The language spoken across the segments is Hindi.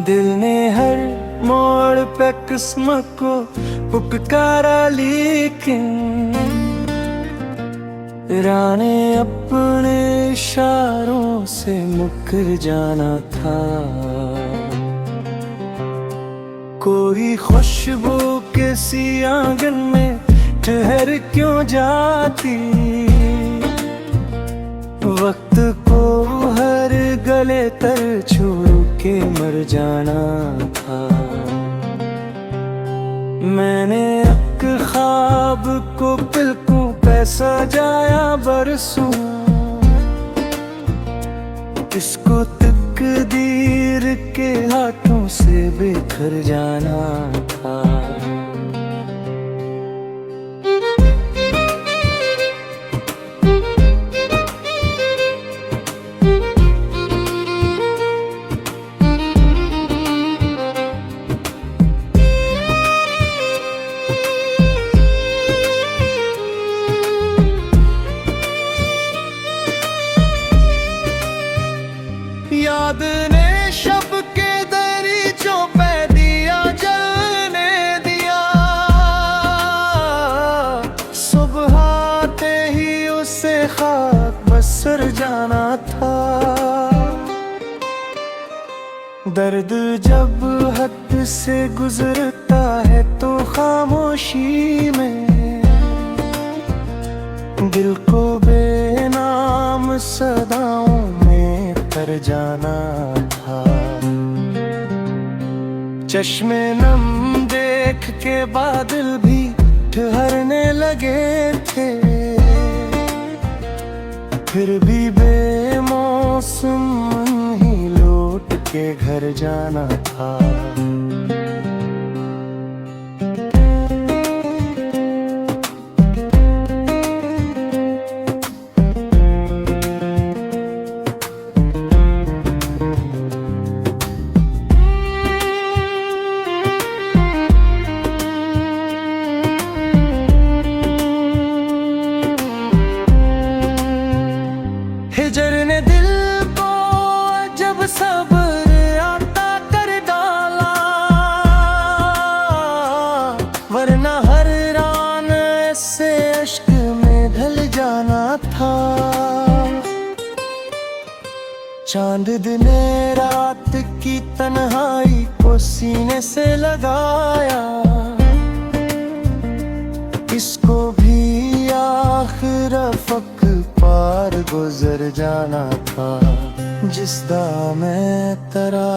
दिल ने हर मोड़ पे किस्मत को पुकारा, लेकिन राने अपने इशारों से मुकर जाना था। कोई खुशबू किसी आंगन में ठहर क्यों जाती, वक्त को हर गले तर छोड़ के मर जाना था। मैंने एक ख्वाब को पलकों पे सजाया बरसों, इसको तकदीर के हाथों से बिखर जाना था। याद ने शब के दरीचों पे दिया जलने दिया, सुबह आते ही उसे खाक बसर जाना था। दर्द जब हद से गुजरता है तो खामोशी में दिल को बेनाम सदाओं में कर जाना था। चश्मे नम देख के बादल भी ठहरने लगे थे, फिर भी बेमौसम ही लौट के घर जाना था। हिजर ने दिल को जब सब्र आता कर डाला, वरना हर रान से अश्क में ढल जाना था। चांद ने रात की तन्हाई को सीने से लगाया, इसको भी आखिर फक पार गुजर जाना था। जिसदा मैं तरा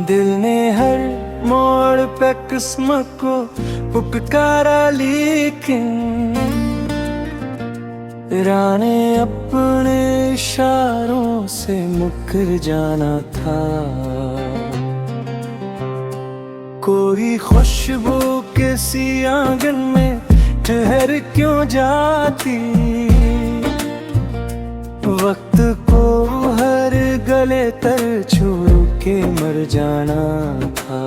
दिल ने हर मोड़ पे किस्मत को पुकारा, लेकिन राने अपने इशारों से मुकर जाना था। कोई खुशबू किसी आंगन में ठहर क्यों जाती, वक्त को हर गले तर छोड़ के मर जाना था।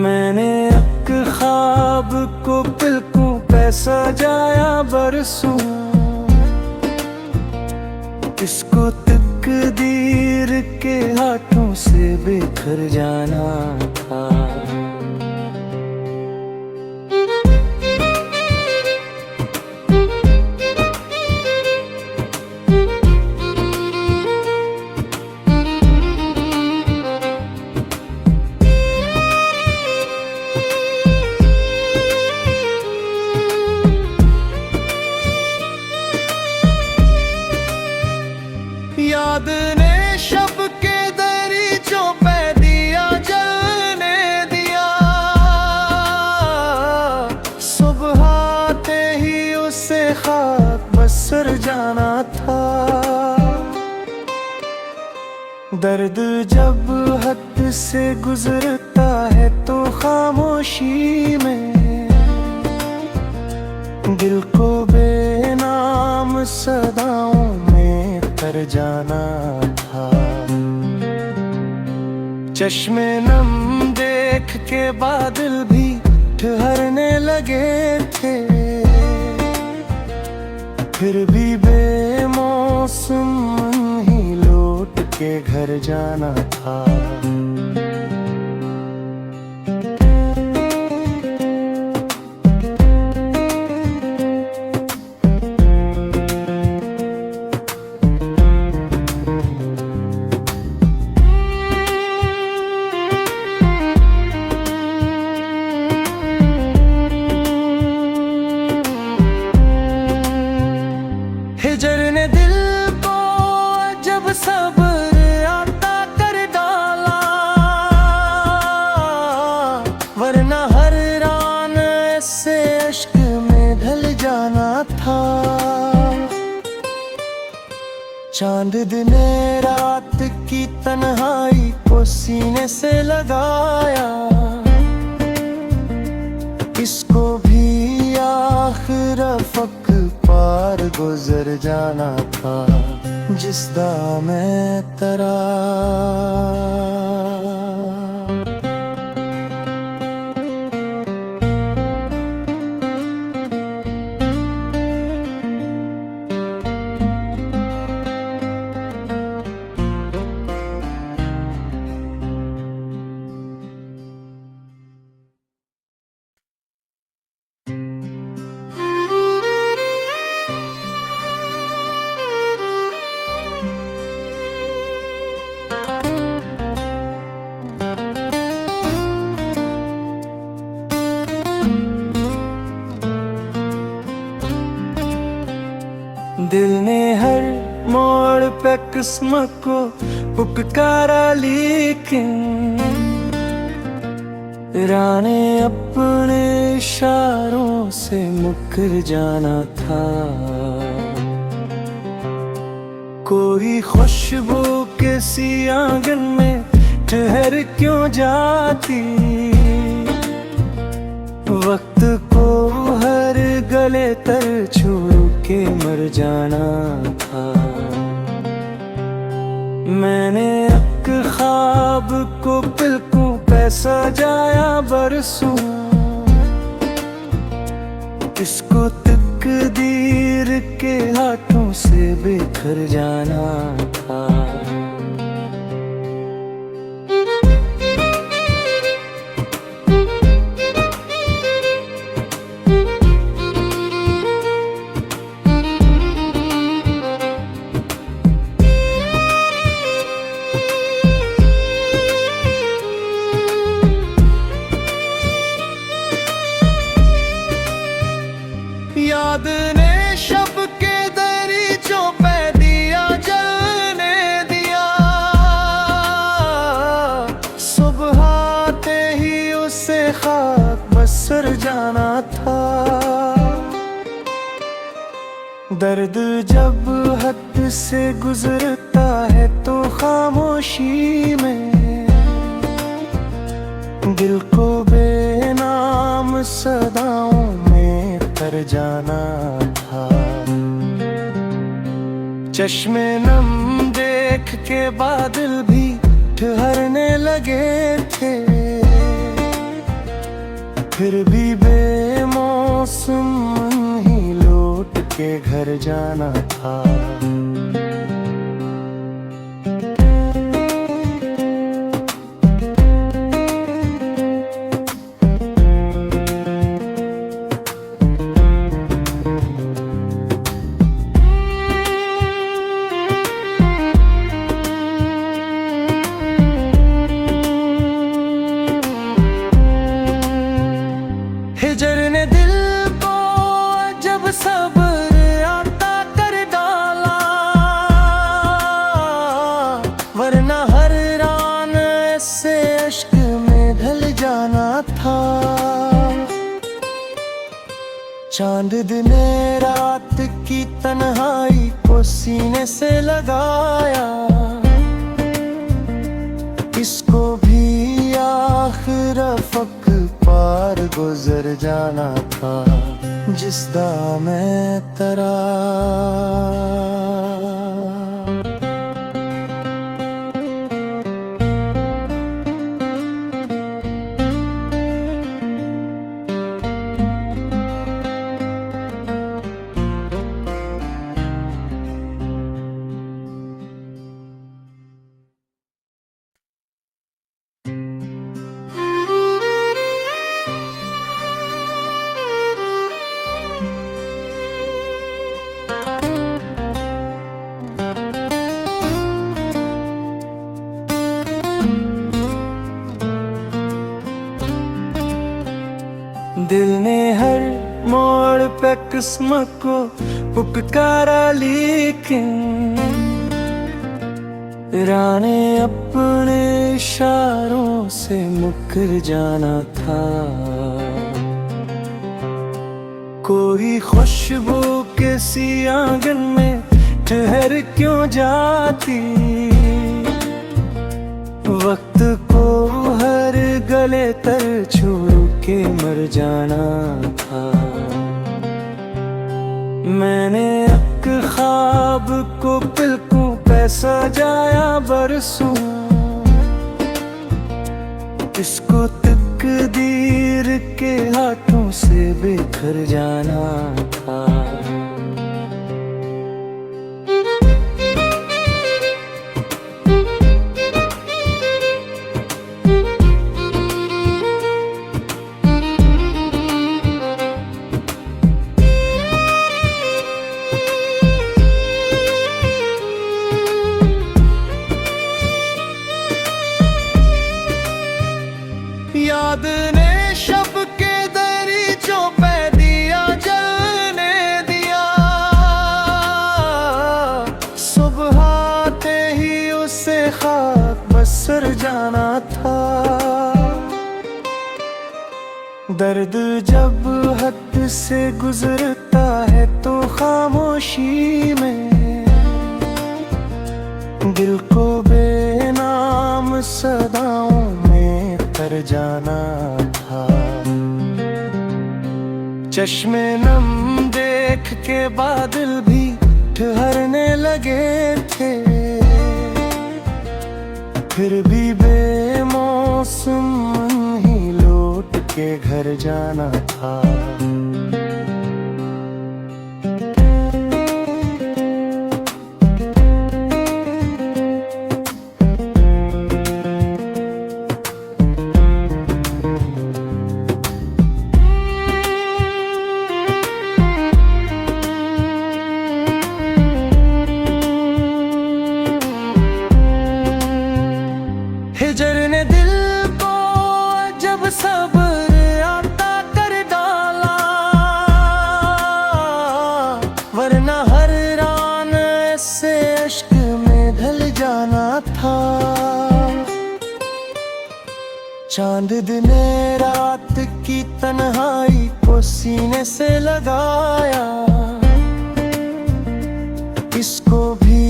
मैंने एक ख्वाब को पलकों पे सजाया बरसों, इसको तकदीर के हाथों से बिखर जाना था। याद ने शब के दरीचों पे दिया जलने दर्द जब हद से गुजरता है तो खामोशी में दिल को बेनाम सदाओं में तर जाना था। चश्मे नम देख के बादल भी ठहरने लगे थे, फिर भी बेमौसम ही लौट के घर जाना था। हिजर ने दिल को जब सब्र आता कर डाला, वरना हर रान ऐसे अश्क में ढल जाना था। चांद ने रात की तन्हाई को सीने से लगाया, इसको भी आखिर फक पार गुजर जाना था जिसदा मैं तरा। दिल ने हर मोड़ पे किस्मत को पुकारा, लेकिन राने अपने इशारों से मुकर जाना था। कोई खुशबू किसी आंगन में ठहर क्यों जाती, वक्त को हर गले तर छू के मर जाना था। मैंने एक ख्वाब को पलकों पे सजाया बरसों, इसको तकदीर के हाथों से बिखर जाना था। याद ने शब के दरीचों पे दिया जलने दिया, सुबह आते ही उसे खाक बसर जाना था। दर्द जब हद से गुजरता है तो खामोशी में दिल को बेनाम सदाओं में तर जाना था। चश्मे नम देख के बादल भी ठहरने लगे थे, फिर भी बेमौसम ही लौट के घर जाना था। हिजर ने दिल को जब सब्र आता कर डाला, वरना हर रान ऐसे अश्क में ढल जाना था। चांद ने रात की तन्हाई को सीने से लगाया, इसको भी आखिर फक पार गुजर जाना था जिसदा मैं तरा। दिल ने हर मोड़ पे किस्मत को पुकारा, लेकिन राने अपने इशारों से मुकर जाना था। कोई खुशबू किसी आंगन में ठहर क्यों जाती, वक्त को हर गले तर छू के मर जाना था। मैंने एक ख्वाब को पलकों पे सजाया बरसों, इसको तकदीर के हाथों से बिखर जाना था। याद ने शब के दरीचों पे दिया जलने दिया, सुबह आते ही उसे खाक बसर जाना था। दर्द जब हद से गुजरता है तो खामोशी में दिल को बेनाम सदाओं में तर जाना था। चश्मे नम देख के बादल भी ठहरने लगे थे, फिर भी बेमौसम ही लौट के घर जाना था। हिजर ने दिल को जब सब्र आता कर डाला, वरना हर रान ऐसे इश्क में ढल जाना था। चांद ने रात की तन्हाई को सीने से लगाया, इसको भी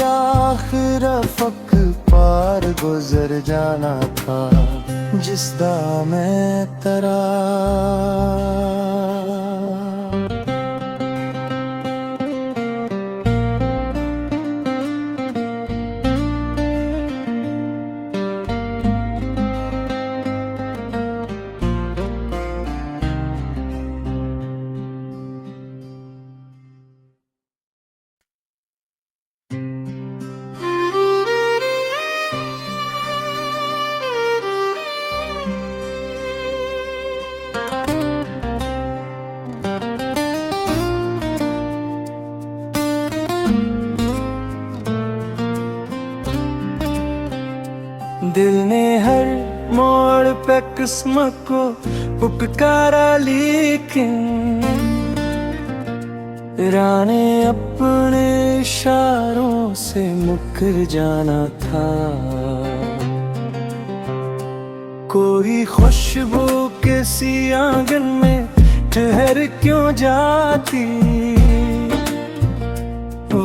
आखिर फक पार गुजर जाना था जिसदा मैं तरा। दिल ने हर मोड़ पे किस्मत को पुकारा, लेकिन राने अपने इशारों से मुकर जाना था। कोई खुशबू किसी आंगन में ठहर क्यों जाती,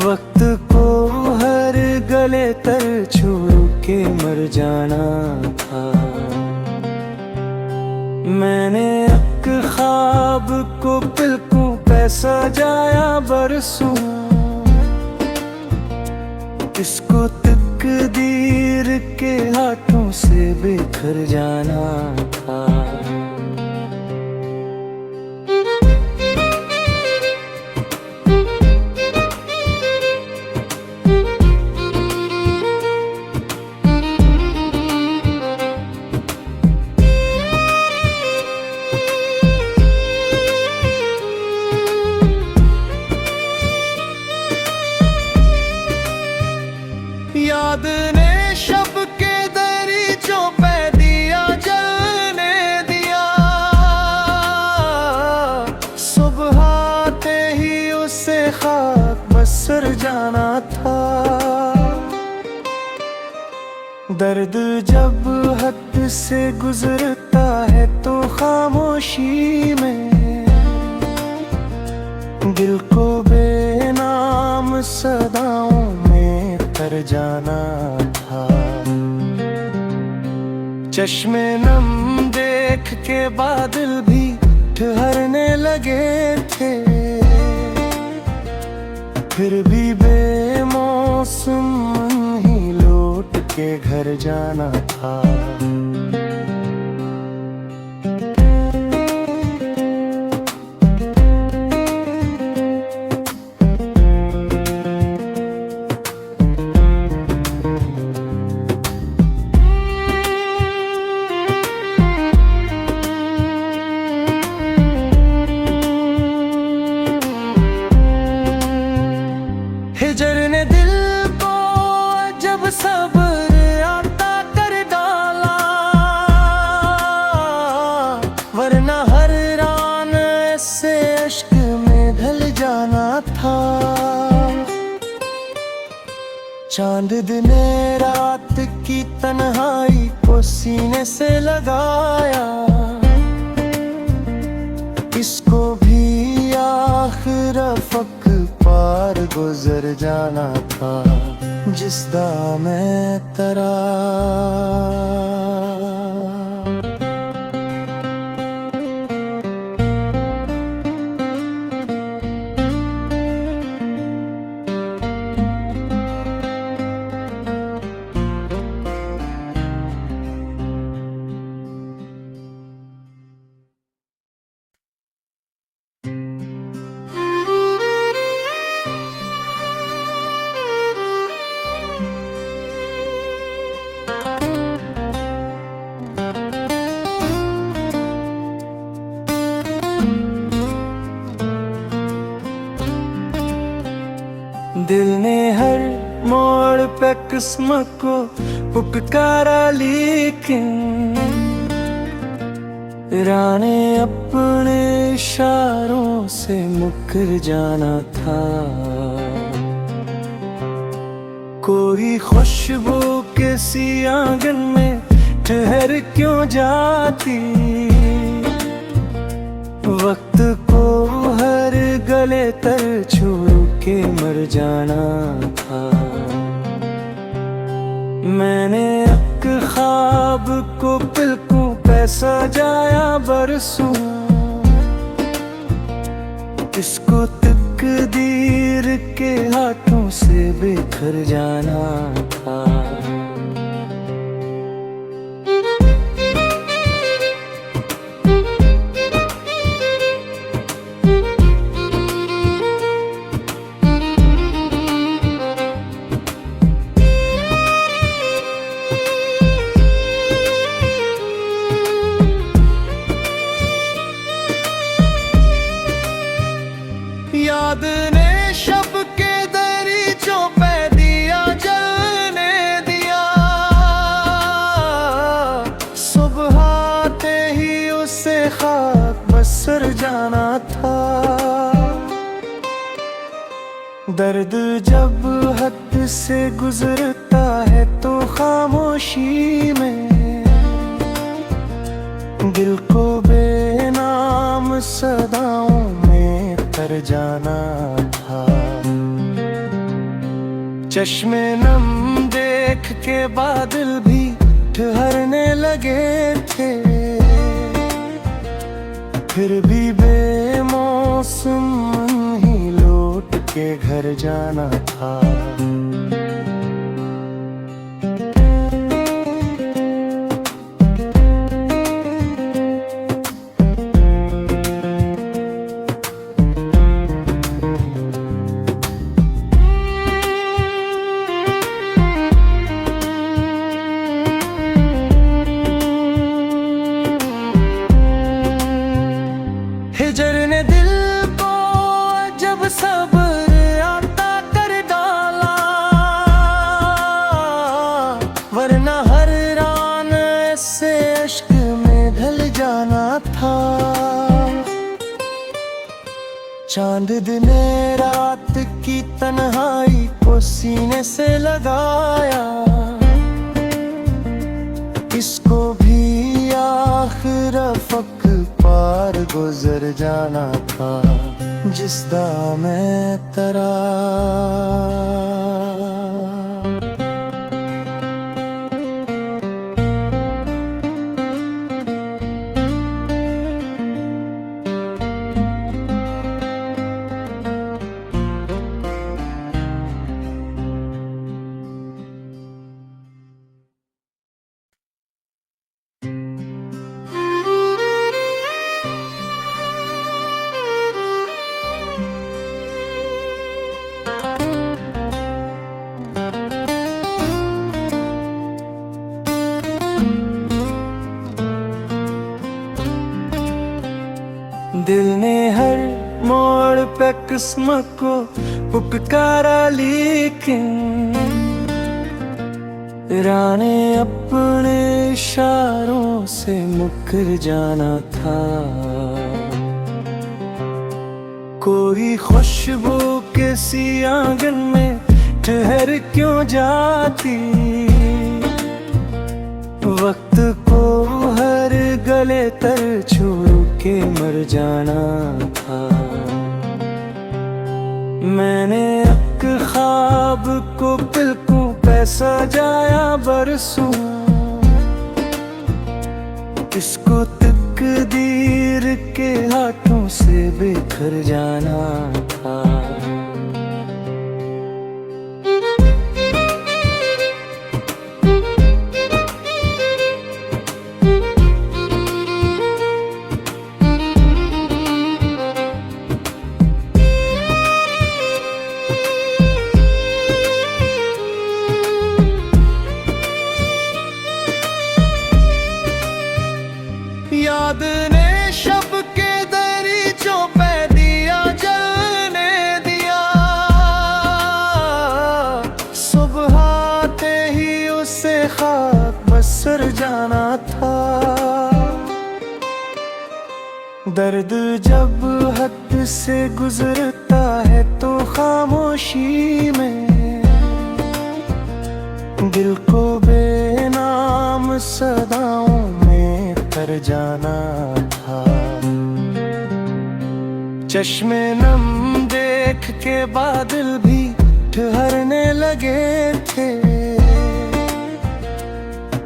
वक्त को हर गले तर छू के मर जाना था। मैंने एक ख्वाब को पलकों पे सजाया बरसों, इसको तकदीर के हाथों से बिखर जाना था। याद ने शब के दरीचों पे दिया जलने दिया, सुबह आते ही उसे खाक बसर जाना था। दर्द जब हद से गुजरता है तो खामोशी में दिल को बेनाम सदाओं में तर जाना था। चश्मे नम देख के बादल भी ठहरने लगे थे, फिर भी बेमौसम ही लौट के घर जाना था। हिजर ने दिल को जब सब्र आता कर डाला, वरना हर रान ऐसे इश्क में ढल जाना था। चांद ने रात की तन्हाई को सीने से लगाया, इसको भी आखिर फक पार गुजर जाना था। जिसदा मैं तरा दिल ने हर मोड़ पे किस्मत को पुकारा, लेकिन राने अपने इशारों से मुकर जाना था। कोई खुशबू किसी आंगन में ठहर क्यों जाती, वक्त को हर गले तर छोड़ के मर जाना था। मैंने एक ख्वाब को पलकों पे सजाया बरसों, इसको तकदीर के हाथों से बिखर जाना था। याद ने शब के दरीचों पे दिया जलने दिया, सुबह आते ही उसे खाक बसर जाना था। दर्द जब हद से गुजरता है तो खामोशी में दिल को बेनाम सदाओं में तर जाना था। चश्मे नम देख के के बादल भी ठहरने लगे थे, फिर भी बेमौसम ही लौट के घर जाना था। हिजर ने दिल को जब सब्र आता कर डाला, वरना हर रान से अश्क में ढल जाना था। चांद ने रात की तन्हाई को सीने से लगाया, इसको भी आखिर फक पार गुजर जाना था, जिसदा मैं तरा। दिल ने हर मोड़ पे किस्मत को पुकारा, लेकिन राने अपने इशारों से मुकर जाना था। कोई खुशबू किसी आंगन में ठहर क्यों जाती, वक्त को हर गले तर छू के मर जाना था। मैंने एक ख्वाब को पलकों पे सजाया बरसों, इसको तकदीर के हाथों से बिखर जाना था। याद ने शब के दरीचों पे दिया जलने दिया, सुबह आते ही उसे खाक बसर जाना था। दर्द जब हद से गुजरता है तो खामोशी में दिल को बेनाम सदाओं में तर जाना था। चश्मे नम देख के बादल भी ठहरने लगे थे,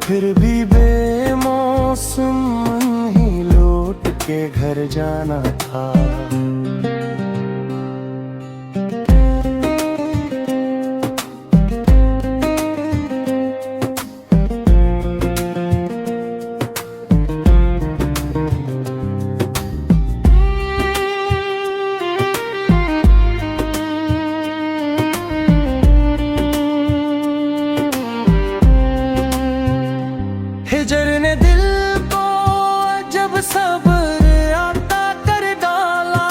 फिर भी बेमौसम ही लौट के घर जाना था। हिजर ने दिल को जब सब्र आता कर डाला,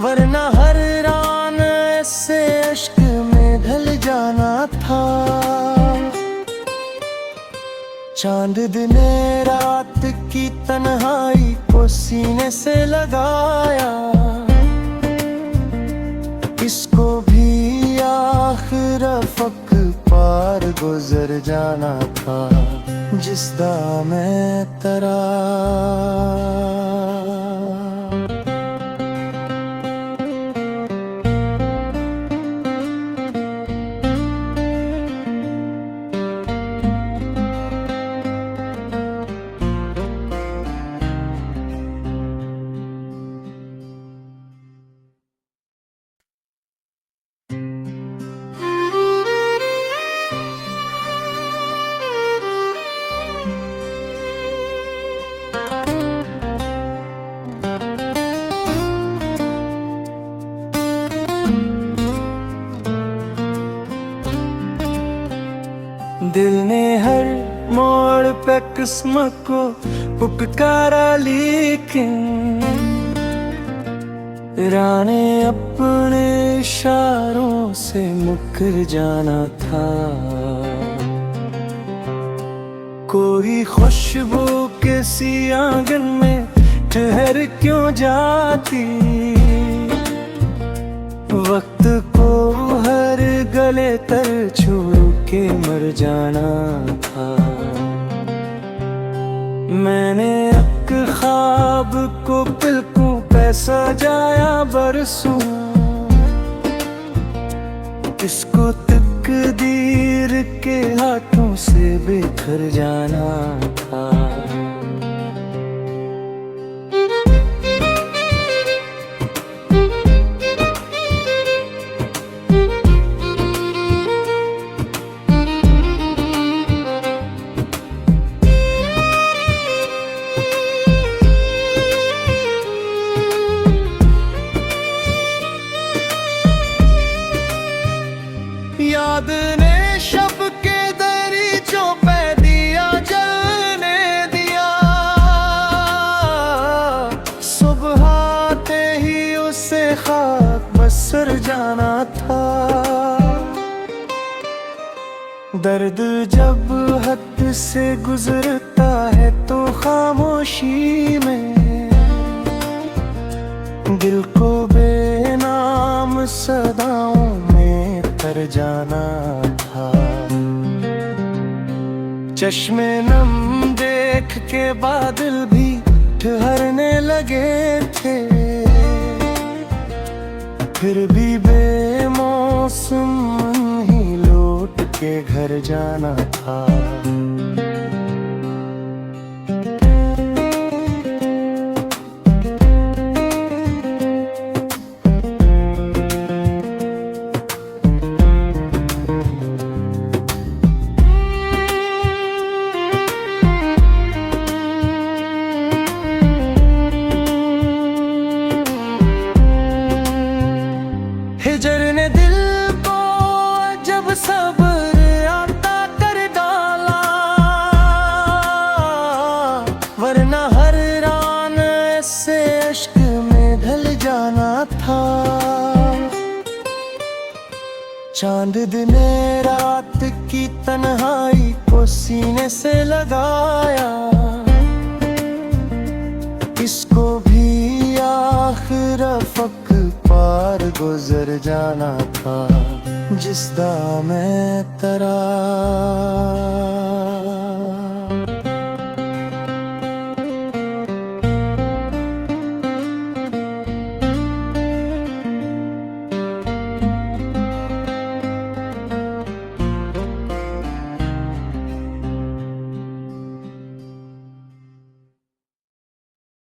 वरना हर रान से अश्क में ढल जाना था। चांद ने रात की तन्हाई को सीने से लगाया, इसको भी आखिर फक पार गुजर जाना था, जिसदा मैं तरा। दिल ने हर मोड़ पे किस्मत को पुकारा, लेकिन राने अपने इशारों से मुकर जाना था। कोई खुशबू किसी आंगन में ठहर क्यों जाती, वक्त को हर गले तर छू के मर जाना था। मैंने एक ख्वाब को पलकों पे सजाया बरसों, इसको तकदीर के हाथों से बिखर जाना था। याद ने शब के दरीचों पे दिया जलने दिया, सुबह आते ही उसे खाक बसर जाना था। दर्द जब हद से गुजरता है तो खामोशी में दिल को बेनाम सदाओं में तर जाना था। चश्मे नम देख के बादल भी ठहरने लगे थे, फिर भी बेमौसम ही लौट के घर जाना था। हिजर ने दिल को जब सब्र आता कर डाला, वरना हर रान ऐसे इश्क में ढल जाना था। चांद ने रात की तन्हाई को सीने से लगाया, इसको भी आखिर फक पार गुजर जाना था। जिसदा मैं तरा